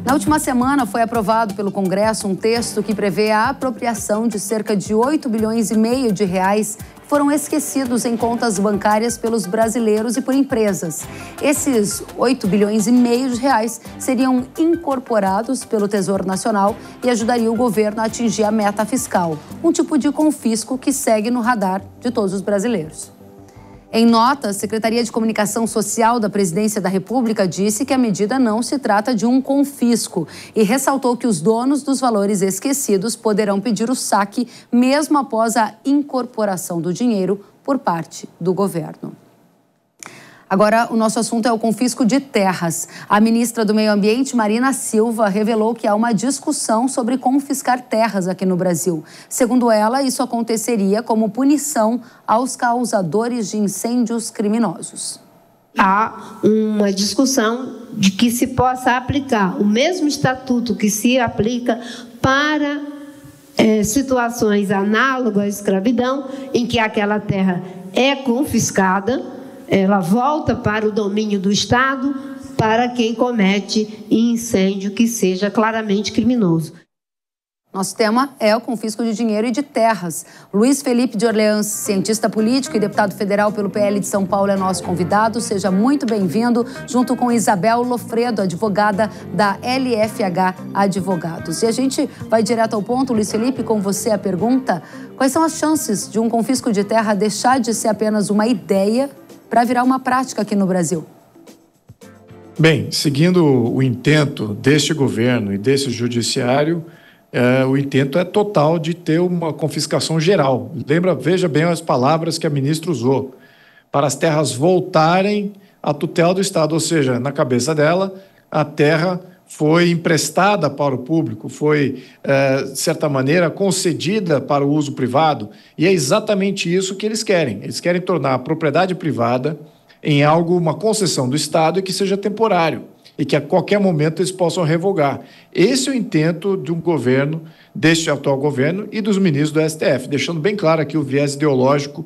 Na última semana foi aprovado pelo Congresso um texto que prevê a apropriação de cerca de 8,5 bilhões de reais que foram esquecidos em contas bancárias pelos brasileiros e por empresas. Esses 8,5 bilhões de reais seriam incorporados pelo Tesouro Nacional e ajudariam o governo a atingir a meta fiscal, um tipo de confisco que segue no radar de todos os brasileiros. Em nota, a Secretaria de Comunicação Social da Presidência da República disse que a medida não se trata de um confisco e ressaltou que os donos dos valores esquecidos poderão pedir o saque mesmo após a incorporação do dinheiro por parte do governo. Agora, o nosso assunto é o confisco de terras. A ministra do Meio Ambiente, Marina Silva, revelou que há uma discussão sobre confiscar terras aqui no Brasil. Segundo ela, isso aconteceria como punição aos causadores de incêndios criminosos. Há uma discussão de que se possa aplicar o mesmo estatuto que se aplica para situações análogas à escravidão, em que aquela terra é confiscada, ela volta para o domínio do Estado para quem comete incêndio que seja claramente criminoso. Nosso tema é o confisco de dinheiro e de terras. Luiz Felipe de Orleans, cientista político e deputado federal pelo PL de São Paulo, é nosso convidado. Seja muito bem-vindo, junto com Isabel Lofredo, advogada da LFH Advogados. E a gente vai direto ao ponto, Luiz Felipe, com você a pergunta: quais são as chances de um confisco de terra deixar de ser apenas uma ideia para virar uma prática aqui no Brasil? Bem, seguindo o intento deste governo e desse judiciário, o intento é total de ter uma confiscação geral. Veja bem as palavras que a ministra usou: para as terras voltarem à tutela do Estado, ou seja, na cabeça dela, a terra foi emprestada para o público, foi, de certa maneira, concedida para o uso privado, e é exatamente isso que eles querem. Eles querem tornar a propriedade privada em algo, uma concessão do Estado, e que seja temporário, e que a qualquer momento eles possam revogar. Esse é o intento de um governo, deste atual governo e dos ministros do STF, deixando bem claro aqui o viés ideológico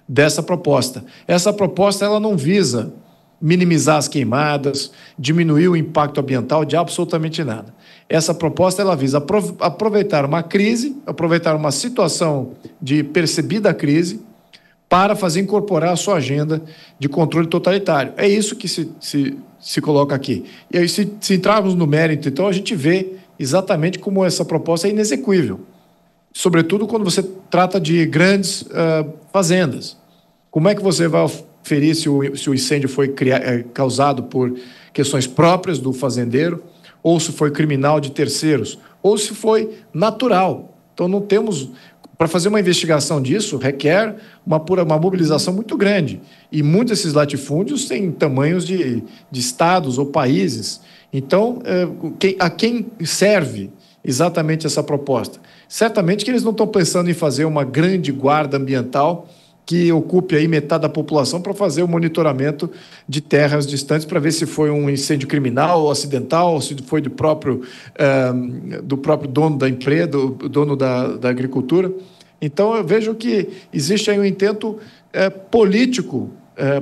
dessa proposta. Essa proposta, ela não visa minimizar as queimadas, diminuir o impacto ambiental de absolutamente nada. Essa proposta, ela visa aproveitar uma crise, aproveitar uma situação de percebida crise para incorporar a sua agenda de controle totalitário. É isso que se coloca aqui. E aí, se entrarmos no mérito, então, a gente vê exatamente como essa proposta é inexequível, sobretudo quando você trata de grandes fazendas. Como é que você vai ferir se o incêndio foi causado por questões próprias do fazendeiro, ou se foi criminal de terceiros, ou se foi natural? Então, não temos... Para fazer uma investigação disso, requer uma mobilização muito grande. E muitos desses latifúndios têm tamanhos de estados ou países. Então, a quem serve exatamente essa proposta? Certamente que eles não estão pensando em fazer uma grande guarda ambiental que ocupe aí metade da população para fazer o monitoramento de terras distantes para ver se foi um incêndio criminal ou acidental, ou se foi do próprio dono da empresa, do dono da agricultura. Então, eu vejo que existe aí um intento político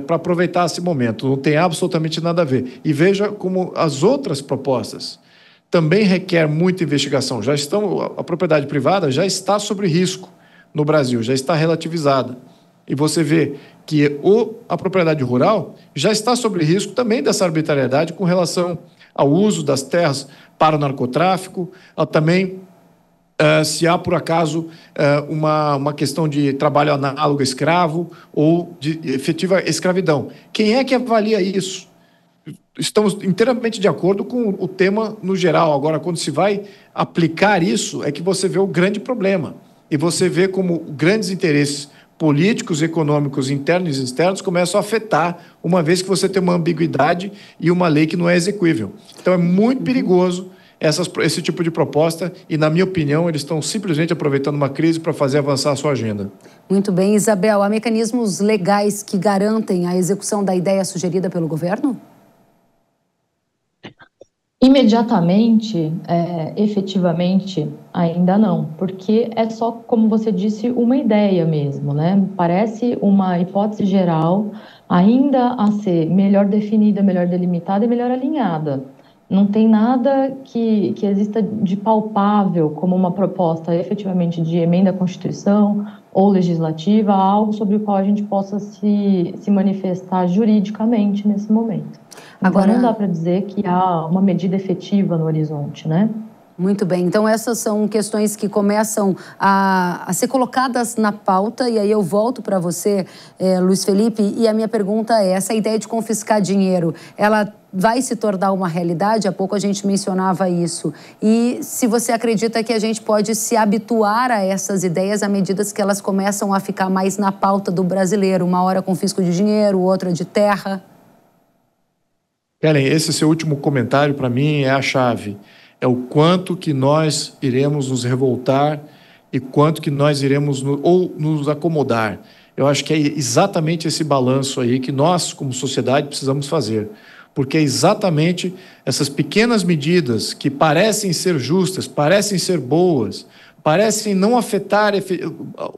para aproveitar esse momento. Não tem absolutamente nada a ver. E veja como as outras propostas também requer muita investigação. A propriedade privada já está sob risco no Brasil, já está relativizada. E você vê que a propriedade rural já está sob risco também dessa arbitrariedade com relação ao uso das terras para o narcotráfico, também se há, por acaso, uma questão de trabalho análogo a escravo ou de efetiva escravidão. Quem é que avalia isso? Estamos inteiramente de acordo com o tema no geral. Agora, quando se vai aplicar isso, é que você vê o grande problema. E você vê como grandes interesses políticos, econômicos, internos e externos começam a afetar, uma vez que você tem uma ambiguidade e uma lei que não é execuível. Então, é muito perigoso esse tipo de proposta e, na minha opinião, eles estão simplesmente aproveitando uma crise para fazer avançar a sua agenda. Muito bem, Isabel. Há mecanismos legais que garantem a execução da ideia sugerida pelo governo? Imediatamente, efetivamente, ainda não, porque é só, como você disse, uma ideia mesmo, né? Parece uma hipótese geral, ainda a ser melhor definida, melhor delimitada e melhor alinhada. não tem nada que exista de palpável como uma proposta efetivamente de emenda à Constituição ou legislativa, algo sobre o qual a gente possa se manifestar juridicamente nesse momento. Então, agora, não dá para dizer que há uma medida efetiva no horizonte, né? Muito bem, então essas são questões que começam a ser colocadas na pauta, e aí eu volto para você, Luiz Felipe, e a minha pergunta é, essa ideia de confiscar dinheiro, ela vai se tornar uma realidade? Há pouco a gente mencionava isso. E se você acredita que a gente pode se habituar a essas ideias à medida que elas começam a ficar mais na pauta do brasileiro, uma hora confisco de dinheiro, outra de terra? Kellen, esse seu último comentário para mim é a chave. É o quanto que nós iremos nos revoltar e quanto que nós iremos ou nos acomodar. Eu acho que é exatamente esse balanço aí que nós, como sociedade, precisamos fazer. Porque é exatamente essas pequenas medidas que parecem ser justas, parecem ser boas, parecem não afetar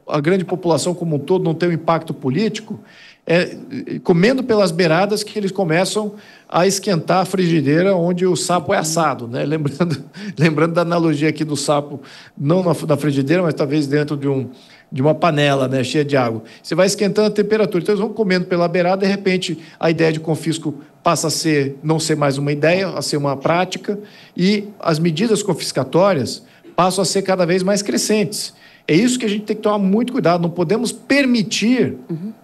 a grande população como um todo, não ter um impacto político, comendo pelas beiradas que eles começam a esquentar a frigideira onde o sapo é assado, né? Lembrando da analogia aqui do sapo, não na frigideira, mas talvez dentro de uma panela, né, cheia de água. Você vai esquentando a temperatura, então eles vão comendo pela beirada, de repente a ideia de confisco passa a não ser mais uma ideia, a ser uma prática, e as medidas confiscatórias passam a ser cada vez mais crescentes. É isso que a gente tem que tomar muito cuidado, não podemos permitir,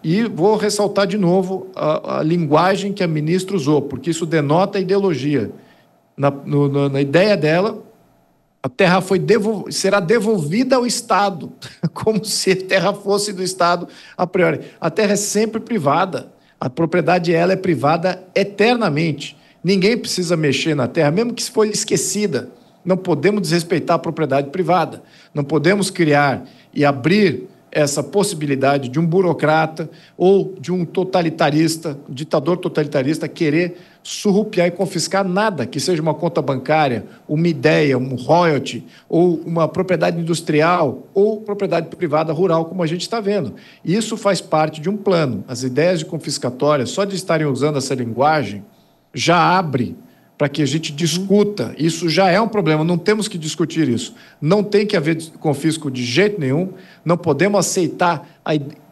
e vou ressaltar de novo a linguagem que a ministra usou, porque isso denota a ideologia. Na ideia dela, a terra será devolvida ao Estado, como se a terra fosse do Estado a priori. A terra é sempre privada, a propriedade ela é privada eternamente. Ninguém precisa mexer na terra, mesmo que se for esquecida. Não podemos desrespeitar a propriedade privada. Não podemos criar e abrir essa possibilidade de um burocrata ou de um totalitarista, um ditador totalitarista, querer surrupiar e confiscar nada, que seja uma conta bancária, uma ideia, um royalty, ou uma propriedade industrial, ou propriedade privada rural, como a gente está vendo. Isso faz parte de um plano. As ideias de confiscatória, só de estarem usando essa linguagem, já abre para que a gente discuta. Isso já é um problema, não temos que discutir isso. Não tem que haver confisco de jeito nenhum, não podemos aceitar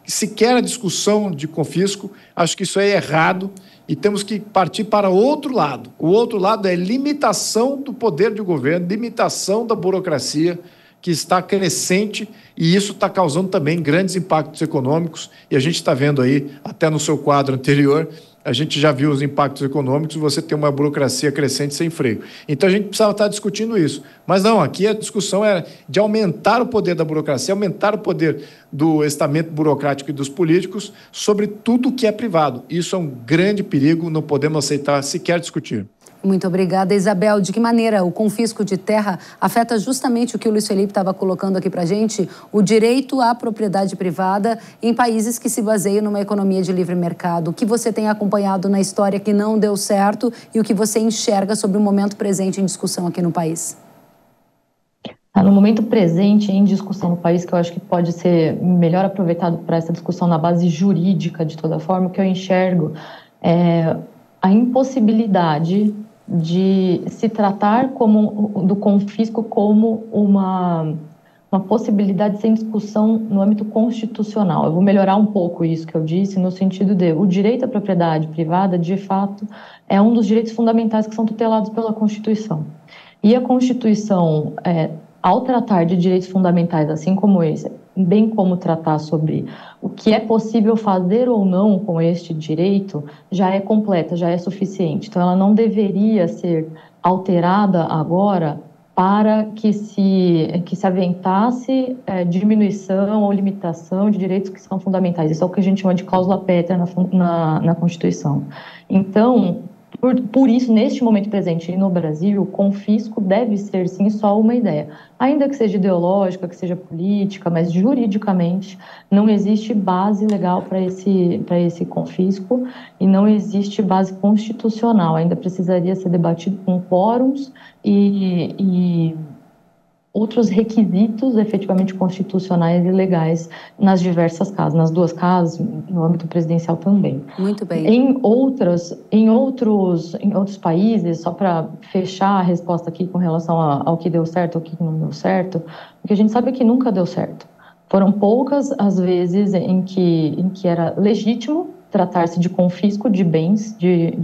sequer a discussão de confisco, acho que isso é errado e temos que partir para outro lado. O outro lado é limitação do poder de governo, limitação da burocracia, que está crescente, e isso está causando também grandes impactos econômicos, e a gente está vendo aí, até no seu quadro anterior, a gente já viu os impactos econômicos, você tem uma burocracia crescente sem freio. Então a gente precisava estar discutindo isso. Mas não, aqui a discussão era de aumentar o poder da burocracia, aumentar o poder do estamento burocrático e dos políticos sobre tudo que é privado. Isso é um grande perigo, não podemos aceitar, sequer discutir. Muito obrigada, Isabel. De que maneira o confisco de terra afeta justamente o que o Luiz Felipe estava colocando aqui para a gente, o direito à propriedade privada em países que se baseiam numa economia de livre mercado? O que você tem acompanhado na história que não deu certo e o que você enxerga sobre o momento presente em discussão aqui no país? No momento presente em discussão no país, que eu acho que pode ser melhor aproveitado para essa discussão na base jurídica, de toda forma, o que eu enxergo é a impossibilidade de se tratar do confisco como uma possibilidade sem discussão no âmbito constitucional. Eu vou melhorar um pouco isso que eu disse, no sentido de o direito à propriedade privada, de fato, é um dos direitos fundamentais que são tutelados pela Constituição. E a Constituição, ao tratar de direitos fundamentais, assim como esse, bem como tratar sobre o que é possível fazer ou não com este direito, já é completa, já é suficiente. Então, ela não deveria ser alterada agora para que se aventasse diminuição ou limitação de direitos que são fundamentais. Isso é o que a gente chama de cláusula pétrea na Constituição. Então, por isso, neste momento presente e no Brasil, o confisco deve ser, sim, só uma ideia. Ainda que seja ideológica, que seja política, mas juridicamente não existe base legal para esse confisco e não existe base constitucional. Ainda precisaria ser debatido com quórums e outros requisitos efetivamente constitucionais e legais nas diversas casas, nas duas casas, no âmbito presidencial também. Muito bem. Em outros países, só para fechar a resposta aqui com relação ao que deu certo, ao que não deu certo, o que a gente sabe é que nunca deu certo. Foram poucas as vezes em que era legítimo tratar-se de confisco de bens de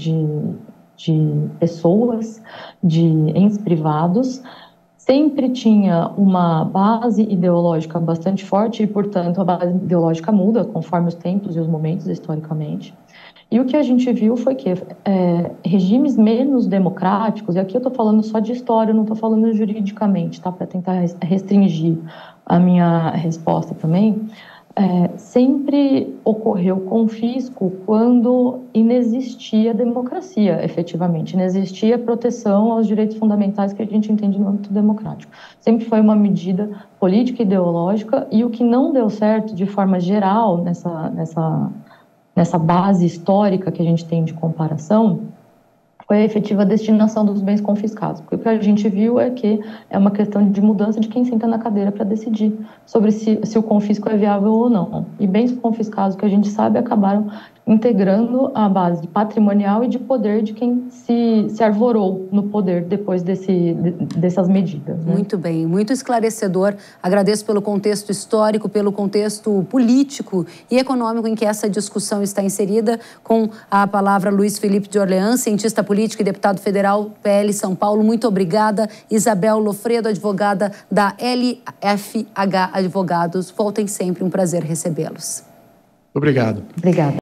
pessoas, de entes privados. Sempre tinha uma base ideológica bastante forte e, portanto, a base ideológica muda conforme os tempos e os momentos, historicamente. E o que a gente viu foi que regimes menos democráticos, e aqui eu estou falando só de história, eu não estou falando juridicamente, tá? Para tentar restringir a minha resposta também, sempre ocorreu confisco quando inexistia democracia, efetivamente, inexistia proteção aos direitos fundamentais que a gente entende no âmbito democrático. Sempre foi uma medida política e ideológica, e o que não deu certo de forma geral nessa base histórica que a gente tem de comparação foi a efetiva destinação dos bens confiscados. Porque o que a gente viu é que é uma questão de mudança de quem senta na cadeira para decidir sobre se o confisco é viável ou não. E bens confiscados, que a gente sabe, acabaram integrando a base patrimonial e de poder de quem se arvorou no poder depois dessas medidas. Né? Muito bem, muito esclarecedor. Agradeço pelo contexto histórico, pelo contexto político e econômico em que essa discussão está inserida. Com a palavra, Luiz Felipe de Orleans, cientista político e deputado federal, PL São Paulo. Muito obrigada. Isabel Lofredo, advogada da LFH Advogados. Voltem sempre, um prazer recebê-los. Obrigado. Obrigada.